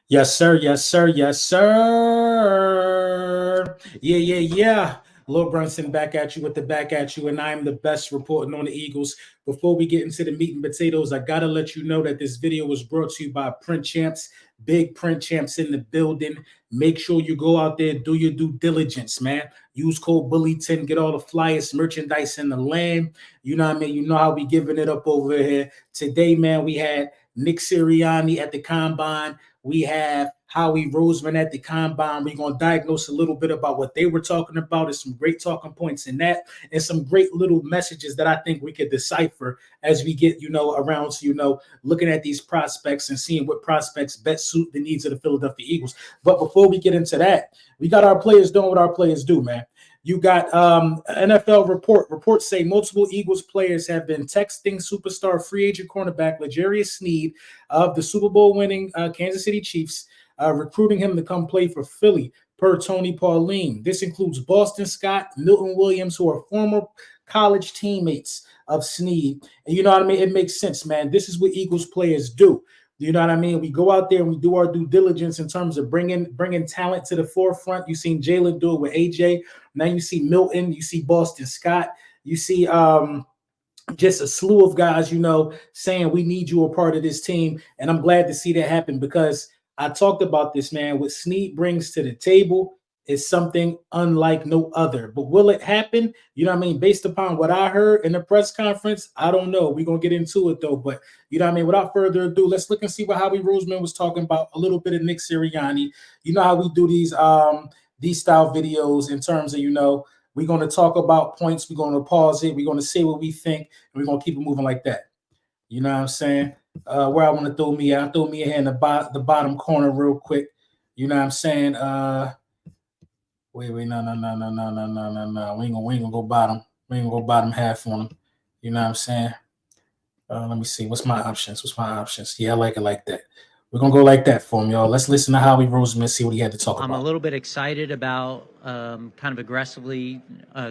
Yes, sir. Yes, sir. Yes, sir. Yeah. Lil Brunson back at you with the back at you, and I am the best reporting on the Eagles. Before we get into the meat and potatoes, I gotta let you know that this video was brought to you by Print Champs, big Print Champs in the building. Make sure you go out there, do your due diligence, man. Use code Bully10, get all the flyest merchandise in the land. You know what I mean? You know how we giving it up over here. Today, man, we had Nick Sirianni at the combine. We have Howie Roseman at the combine. We're going to diagnose a little bit about what they were talking about. There's some great talking points in that and some great little messages that I think we could decipher as we get, around to, looking at these prospects and seeing what prospects best suit the needs of the Philadelphia Eagles. But before we get into that, we got our players doing what our players do, man. You got NFL reports say multiple Eagles players have been texting superstar free agent cornerback L'Jarius Sneed of the Super Bowl winning Kansas City Chiefs, recruiting him to come play for Philly, per Tony Pauline. This includes Boston Scott, Milton Williams, who are former college teammates of Sneed. And you know what I mean? It makes sense, man. This is what Eagles players do. You know what I mean? We go out there and we do our due diligence in terms of bringing talent to the forefront. You've seen Jalen do it with AJ. Now you see Milton. You see Boston Scott. You see just a slew of guys, saying we need you a part of this team. And I'm glad to see that happen because I talked about this, man. What Sneed brings to the table is something unlike no other. But will it happen? You know what I mean? Based upon what I heard in the press conference, I don't know. We're going to get into it, though. But, you know what I mean? Without further ado, let's look and see what Howie Roseman was talking about, a little bit of Nick Sirianni. You know how we do these style videos in terms of, we're going to talk about points. We're going to pause it. We're going to say what we think, and we're going to keep it moving like that. You know what I'm saying? Where I want to throw me at, throw me in here in the bottom corner real quick. You know what I'm saying? Wait, no. We ain't gonna go bottom. We ain't gonna go bottom half on them. You know what I'm saying? Let me see. What's my options? Yeah, I like it like that. We're gonna go like that for him, y'all. Let's listen to Howie Roseman, see what he had to talk I'm a about. little bit excited about kind of aggressively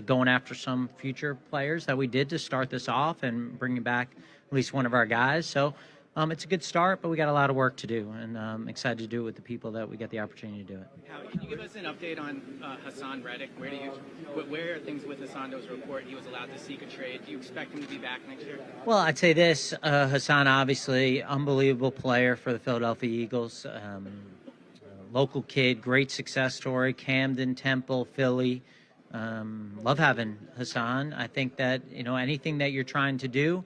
going after some future players that we did to start this off and bringing back at least one of our guys. So it's a good start, but we got a lot of work to do, and I'm excited to do it with the people that we get the opportunity to do it. Howie, can you give us an update on Hassan Reddick? Where are things with Hassan? There was a report he was allowed to seek a trade. Do you expect him to be back next year? Well, I'd say this: Hassan, obviously, unbelievable player for the Philadelphia Eagles. Local kid, great success story. Camden, Temple, Philly. Love having Hassan. I think that anything that you're trying to do,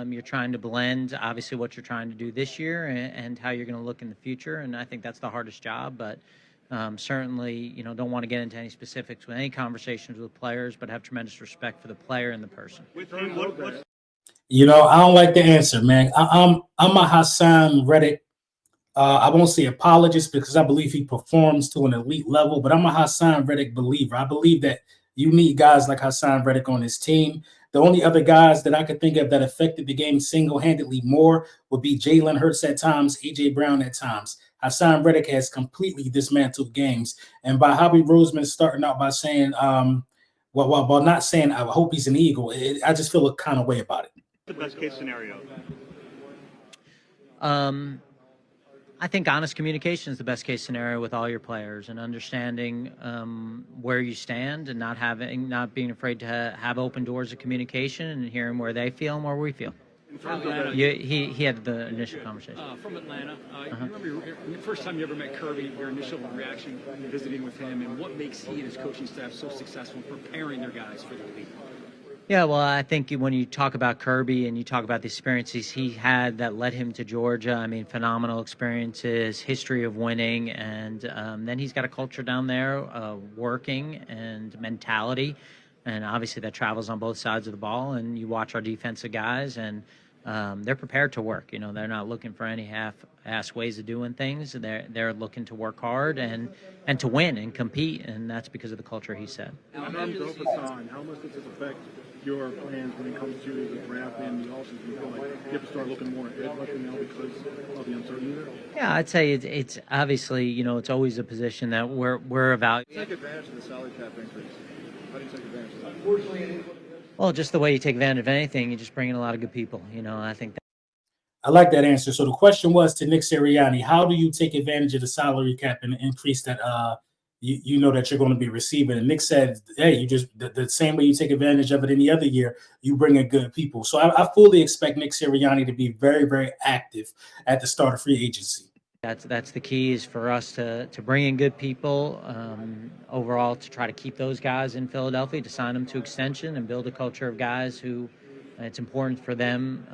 you're trying to blend obviously what you're trying to do this year and how you're going to look in the future. And I think that's the hardest job. But certainly, don't want to get into any specifics with any conversations with players, but have tremendous respect for the player and the person. I don't like the answer, man. I'm a Hassan Reddick. I won't say apologist because I believe he performs to an elite level, but I'm a Hassan Reddick believer. I believe that you need guys like Hassan Reddick on his team. The only other guys that I could think of that affected the game single-handedly more would be Jalen Hurts at times, A.J. Brown at times. Hassan Reddick has completely dismantled games. And by Howie Roseman starting out by saying, while not saying I hope he's an Eagle, I just feel a kind of way about it. The best case scenario? I think honest communication is the best case scenario with all your players, and understanding where you stand and not being afraid to have open doors of communication and hearing where they feel and where we feel. He had the initial conversation. From Atlanta. You remember the first time you ever met Kirby, your initial reaction visiting with him, and what makes he and his coaching staff so successful in preparing their guys for the league? Yeah, well, I think when you talk about Kirby and you talk about the experiences he had that led him to Georgia, I mean, phenomenal experiences, history of winning, and then he's got a culture down there, working and mentality, and obviously that travels on both sides of the ball. And you watch our defensive guys, and they're prepared to work. They're not looking for any half-ass ways of doing things. They're looking to work hard and to win and compete, and that's because of the culture he set. How much does this affect your plans when it comes to the draft and the offseason? Do you feel like you have to start looking more ahead now because of the uncertainty there? Yeah, I'd say it's obviously, it's always a position that we're evaluating. Take advantage of the salary cap increase. How do you take advantage of that? Well, just the way you take advantage of anything, you just bring in a lot of good people. I think I like that answer. So the question was to Nick Sirianni, how do you take advantage of the salary cap and increase that you know that you're going to be receiving? And Nick said, hey, you just the same way you take advantage of it any other year, you bring in good people. So I fully expect Nick Sirianni to be very, very active at the start of free agency. That's the key, is for us to bring in good people overall, to try to keep those guys in Philadelphia, to sign them to extension and build a culture of guys who it's important for them.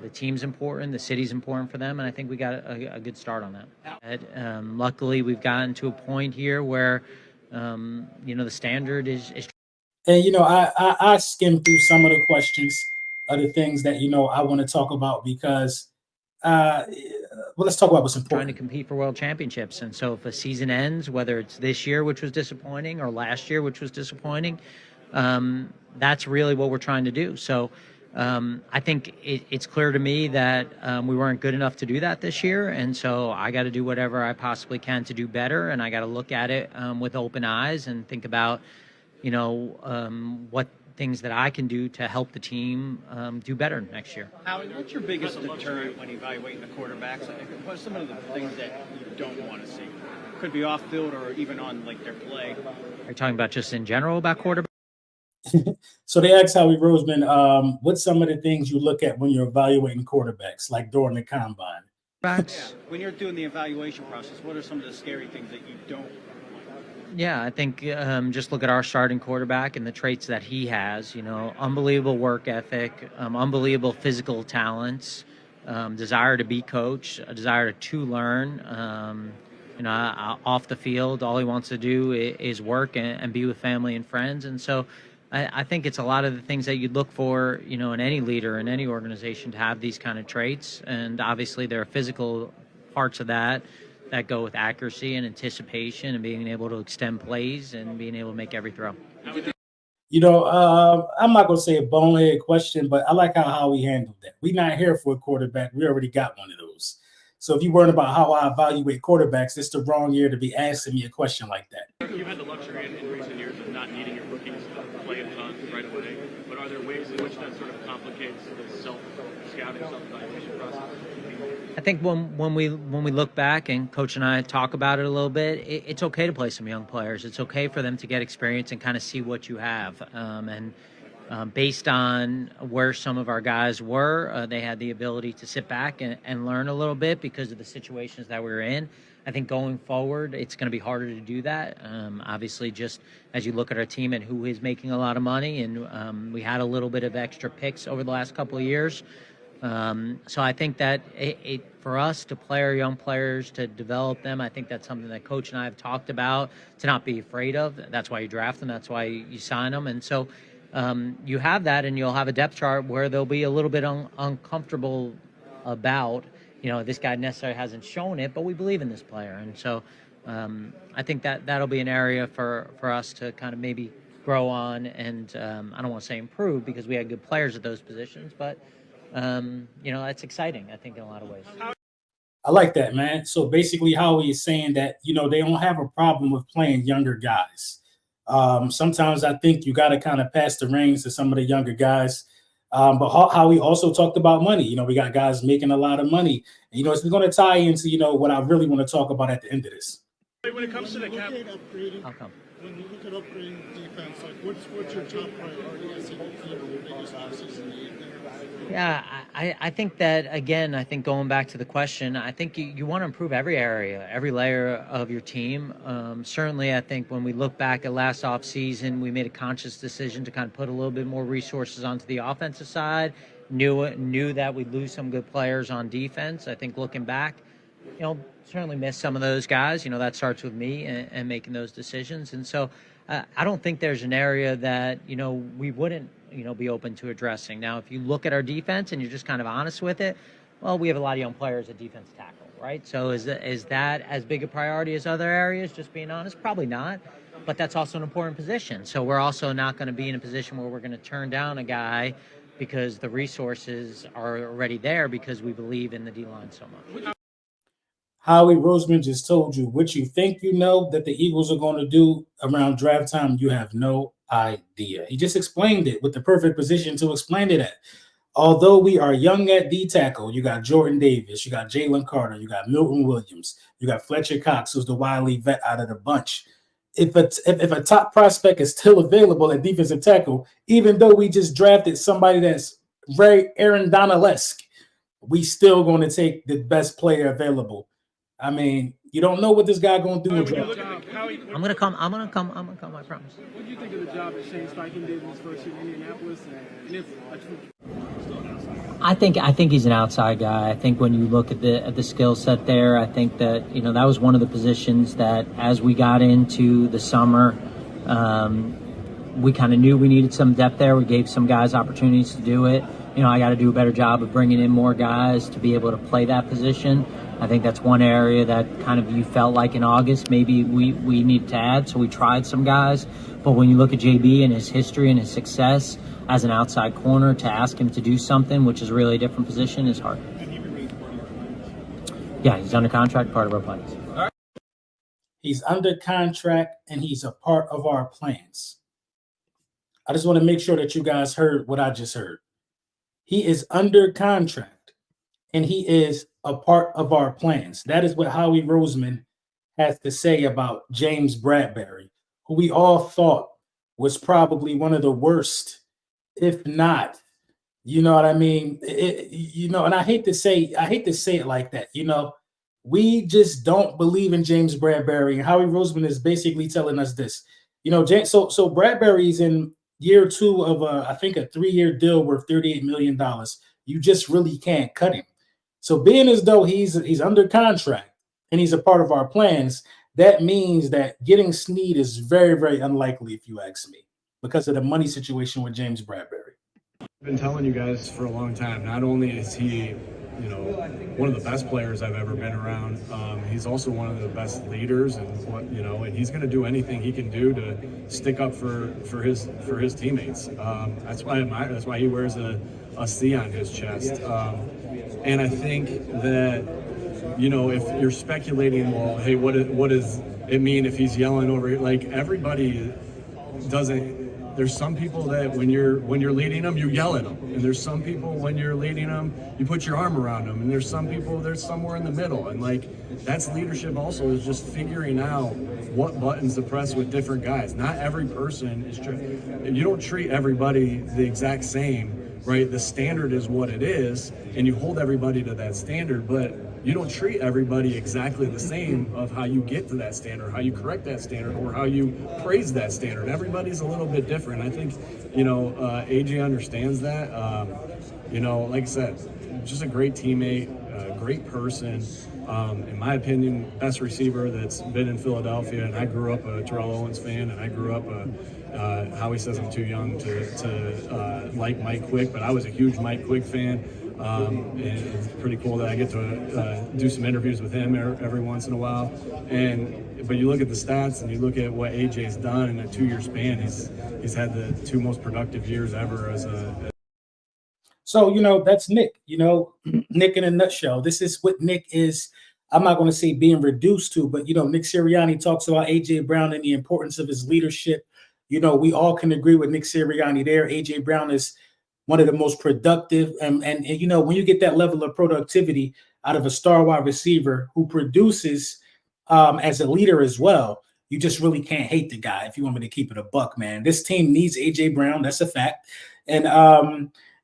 The team's important, the city's important for them, and I think we got a good start on that. Luckily, we've gotten to a point here where the standard is. And I skimmed through some of the questions of the things that I want to talk about because. Well, let's talk about what's important. Trying to compete for world championships. And so if a season ends, whether it's this year, which was disappointing, or last year, which was disappointing, that's really what we're trying to do. So I think it's clear to me that we weren't good enough to do that this year. And so I got to do whatever I possibly can to do better. And I got to look at it with open eyes and think about, what things that I can do to help the team do better next year. Howie, what's your biggest deterrent when evaluating the quarterbacks? What are some of the things that you don't want to see? Could be off field or even on their play. Are you talking about just in general about quarterbacks? So they asked Howie Roseman, what's some of the things you look at when you're evaluating quarterbacks, like during the combine? Yeah. When you're doing the evaluation process, what are some of the scary things that you don't? Yeah, I think just look at our starting quarterback and the traits that he has. Unbelievable work ethic, unbelievable physical talents, desire to be coached, a desire to learn. Off the field, all he wants to do is work and be with family and friends. And so I think it's a lot of the things that you'd look for, in any leader, in any organization, to have these kind of traits. And obviously there are physical parts of that go with accuracy and anticipation and being able to extend plays and being able to make every throw. I'm not going to say a bonehead question, but I like how we handled that. We're not here for a quarterback. We already got one of those. So if you worry about how I evaluate quarterbacks, it's the wrong year to be asking me a question like that. You've had the luxury in recent years of not needing your rookies to play a ton right away, but are there ways in which that sort of complicates the self-scouting, self-evaluation process? I think when we look back, and Coach and I talk about it a little bit, it's okay to play some young players. It's okay for them to get experience and kind of see what you have. Based on where some of our guys were, they had the ability to sit back and learn a little bit because of the situations that we were in. I think going forward, it's going to be harder to do that. Obviously, just as you look at our team and who is making a lot of money, and we had a little bit of extra picks over the last couple of years. So I think that for us to play our young players, to develop them, I think that's something that Coach and I have talked about, to not be afraid of. That's why you draft them. That's why you sign them. And so you have that, and you'll have a depth chart where they'll be a little bit uncomfortable about, this guy necessarily hasn't shown it, but we believe in this player. And so I think that'll be an area for us to kind of maybe grow on. And I don't want to say improve, because we had good players at those positions, but it's exciting, I think, in a lot of ways. I like that, man. So basically Howie is saying that, they don't have a problem with playing younger guys. Sometimes I think you got to kind of pass the reins to some of the younger guys. But Howie also talked about money. We got guys making a lot of money. And, it's going to tie into, what I really want to talk about at the end of this. When it comes to the cap, I'll come. When you look at upgrading defense, what's your top priority as a team, your biggest offseason need there? Yeah, I think that, again, I think going back to the question, I think you want to improve every area, every layer of your team. Certainly, I think when we look back at last offseason, we made a conscious decision to kind of put a little bit more resources onto the offensive side, knew that we'd lose some good players on defense. I think looking back, certainly missed some of those guys. That starts with me and making those decisions. And so I don't think there's an area that, we wouldn't, be open to addressing. Now, if you look at our defense and you're just kind of honest with it, well, we have a lot of young players at defense tackle, right? So is that as big a priority as other areas, just being honest? Probably not. But that's also an important position. So we're also not going to be in a position where we're going to turn down a guy because the resources are already there because we believe in the D-line so much. Howie Roseman just told you what you think that the Eagles are going to do around draft time. You have no idea. He just explained it with the perfect position to explain it at. although we are young at D tackle, you got Jordan Davis, you got Jalen Carter, you got Milton Williams, you got Fletcher Cox, who's the wily vet out of the bunch. If a top prospect is still available at defensive tackle, even though we just drafted somebody that's very Aaron Donald-esque, we still going to take the best player available. I mean, you don't know what this guy going to do. I'm gonna come. I promise. What do you think of the job that Shane Steichen did in his first year in Indianapolis? And if I think he's an outside guy. I think when you look at the skill set there, I think that that was one of the positions that as we got into the summer, we kind of knew we needed some depth there. We gave some guys opportunities to do it. I got to do a better job of bringing in more guys to be able to play that position. I think that's one area that kind of you felt like in August maybe we need to add. So we tried some guys. But when you look at JB and his history and his success as an outside corner, to ask him to do something, which is really a different position, is hard. Yeah, he's under contract, part of our plans. He's under contract and he's a part of our plans. I just want to make sure that you guys heard what I just heard. He is under contract and he is a part of our plans. That is what Howie Roseman has to say about James Bradberry, who we all thought was probably one of the worst, if not, you know what I mean? And I hate to say it like that. We just don't believe in James Bradberry. And Howie Roseman is basically telling us this. So Bradberry's in year 2 of I think a 3-year deal worth $38 million. You just really can't cut him. So being as though he's under contract and he's a part of our plans, that means that getting Sneed is very, very unlikely, if you ask me, because of the money situation with James Bradberry. I've been telling you guys for a long time, not only is he, one of the best players I've ever been around, he's also one of the best leaders, and and he's going to do anything he can do to stick up for his teammates. That's why he wears a C on his chest. And I think that, if you're speculating, well, hey, what does it mean if he's yelling over here? Like, everybody doesn't. There's some people that when you're leading them, you yell at them, and there's some people when you're leading them, you put your arm around them, and there's some people there's somewhere in the middle, and that's leadership. Also, is just figuring out what buttons to press with different guys. Not every person is. You don't treat everybody the exact same, right? The standard is what it is, and you hold everybody to that standard, but you don't treat everybody exactly the same of how you get to that standard, how you correct that standard, or how you praise that standard. Everybody's a little bit different. I think, AJ understands that. Like I said, just a great teammate, a great person. In my opinion, best receiver that's been in Philadelphia. And I grew up a Terrell Owens fan, and I grew up Howie says I'm too young to like Mike Quick, but I was a huge Mike Quick fan. And it's pretty cool that I get to do some interviews with him every once in a while. But you look at the stats and you look at what AJ's done in a 2-year span. He's had the 2 most productive years ever as a. So that's Nick. Nick in a nutshell. This is what Nick is. I'm not going to say being reduced to, but Nick Sirianni talks about AJ Brown and the importance of his leadership. We all can agree with Nick Sirianni there. AJ Brown is one of the most productive. And when you get that level of productivity out of a star wide receiver who produces as a leader as well, you just really can't hate the guy if you want me to keep it a buck, man. This team needs A.J. Brown. That's a fact. And,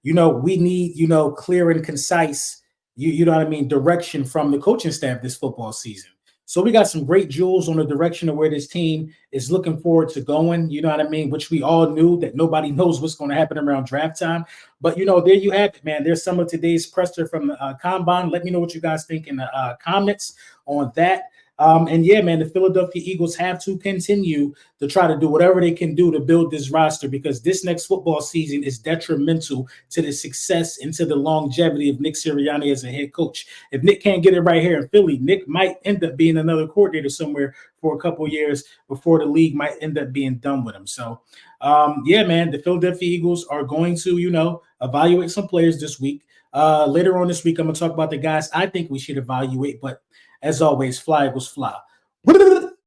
we need, clear and concise, direction from the coaching staff this football season. So we got some great jewels on the direction of where this team is looking forward to going, which we all knew that nobody knows what's going to happen around draft time. But, there you have it, man. There's some of today's presser from the Combine. Let me know what you guys think in the comments on that. And yeah, man, the Philadelphia Eagles have to continue to try to do whatever they can do to build this roster, because this next football season is detrimental to the success and to the longevity of Nick Sirianni as a head coach. If Nick can't get it right here in Philly, Nick might end up being another coordinator somewhere for a couple years before the league might end up being done with him. So, yeah, man, the Philadelphia Eagles are going to, evaluate some players this week. Later on this week, I'm going to talk about the guys I think we should evaluate, but as always, fly Eagles fly.